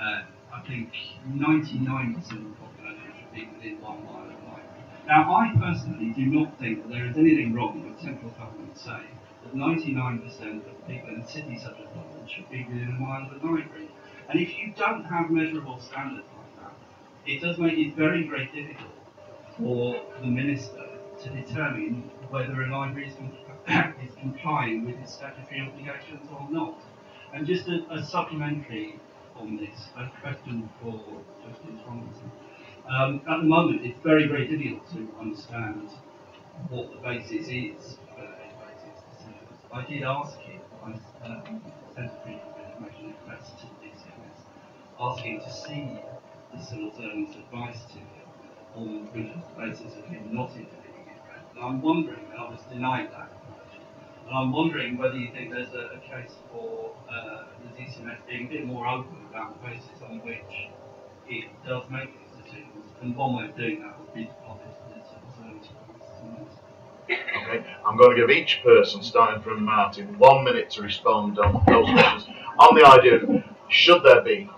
I think 99% of the population should be within 1 mile of a library. Now, I personally do not think that there is anything wrong with central government saying that 99% of people in a city such as London should be within a mile of a library. And if you don't have measurable standards like that, it does make it very, very difficult for the minister to determine whether a library is complying with its statutory obligations or not. And just a supplementary on this, a question for Justice Robinson. At the moment, it's very, very difficult to understand what the basis is for a basis decisions. I did ask him, I sent a brief information request to the DCMS, asking to see the civil servant's advice to him on the basis of him not intervening in rent. And I'm wondering, and I was denied that information, and I'm wondering whether you think there's a case for the DCMS being a bit more open about the basis on which it does make these decisions. And one way of doing that would be to publish the civil servant's advice. Okay, I'm going to give each person, starting from Martin, 1 minute to respond on those questions. On the idea of should there be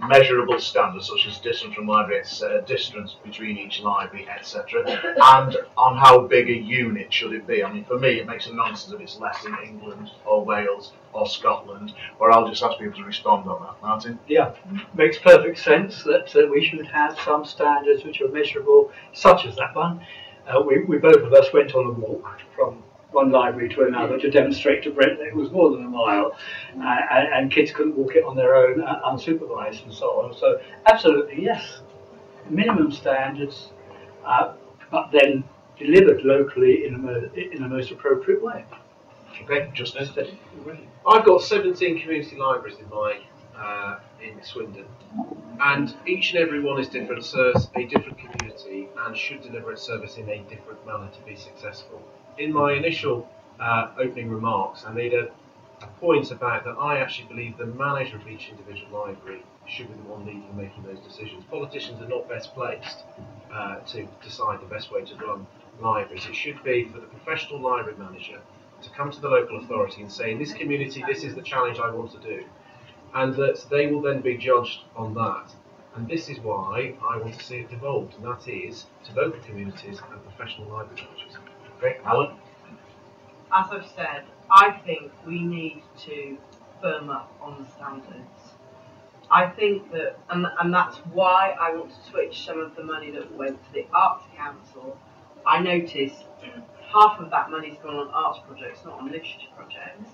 measurable standards such as distance from library, distance between each library, etc., and on how big a unit should it be. I mean, for me, it makes a nonsense if it's less in England or Wales or Scotland, but I'll just ask people to respond on that. Martin? Yeah, makes perfect sense that we should have some standards which are measurable, such as that one. We both of us went on a walk from one library to another to demonstrate to Brent that it was more than a mile, and kids couldn't walk it on their own unsupervised and so on. So absolutely yes, minimum standards, but then delivered locally in a most appropriate way. Okay, Justin. I've got 17 community libraries in my in Swindon, and each and every one is different, serves a different community, and should deliver its service in a different manner to be successful. In my initial opening remarks, I made a point about that I actually believe the manager of each individual library should be the one leading and making those decisions. Politicians are not best placed to decide the best way to run libraries. It should be for the professional library manager to come to the local authority and say, in this community, this is the challenge I want to do. And that they will then be judged on that. And this is why I want to see it devolved, and that is to local communities and professional library managers. Okay, Alan? As I've said, I think we need to firm up on the standards. I think that, and that's why I want to switch some of the money that went to the Arts Council. I noticed half of that money's gone on arts projects, not on literature projects,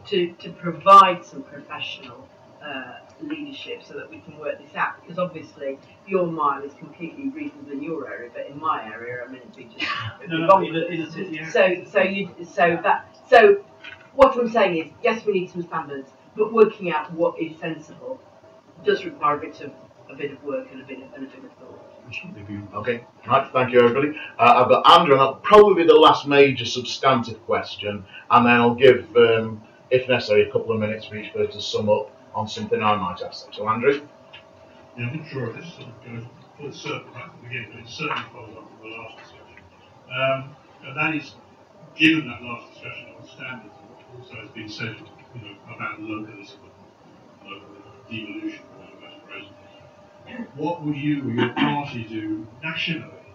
to provide some professional leadership so that we can work this out. Because obviously your mile is completely reasonable in your area, but in my area, I mean, it'd be just So what I'm saying is, yes, we need some standards, but working out what is sensible does require a bit of work and a bit of thought. Okay, right, thank you everybody. I've got Andrew, and that'll probably be the last major substantive question, and then I'll give, if necessary, a couple of minutes for each person to sum up on something I might ask them. So Andrew? Yeah, I'm not sure if this sort of goes full circle back to the beginning, but it certainly follows up from the last discussion. And that is, given that last discussion on standards, and what also has been said, about localism, local devolution, what would you or your party do nationally,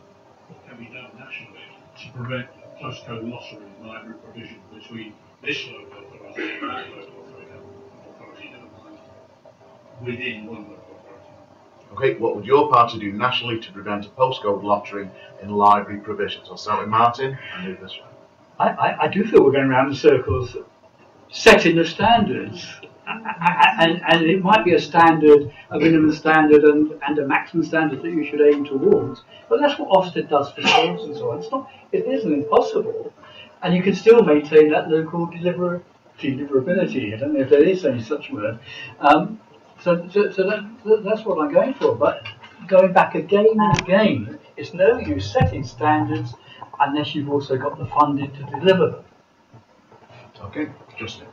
what can be done nationally, to prevent postcode lottery in library provision between this local authority and that local authority within one local authority? Okay, what would your party do nationally to prevent a postcode lottery in library provisions? I'll start with Martin and do this one. I do feel we're going around in circles, setting the standards. And it might be a standard, a minimum standard and a maximum standard that you should aim towards. But that's what Ofsted does for schools and so on. It isn't impossible. And you can still maintain that local deliverability. I don't know if there is any such word. So that's what I'm going for. But going back again and again, it's no use setting standards unless you've also got the funding to deliver them. Okay, Justin.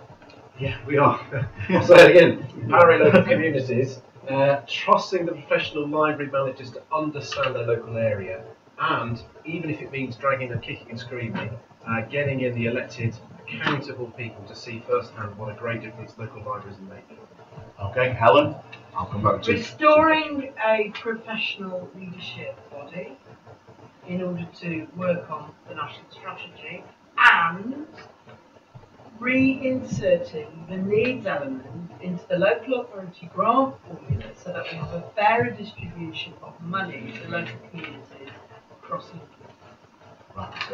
Yeah, we are. I'll say it again. Empowering local communities, trusting the professional library managers to understand their local area, and even if it means dragging and kicking and screaming, getting in the elected, accountable people to see firsthand what a great difference local libraries are making. Okay, Helen? I'll come back to restoring a professional leadership body in order to work on the national strategy, and reinserting the needs element into the local authority grant formula so that we have a fairer distribution of money to local communities across England. Right, so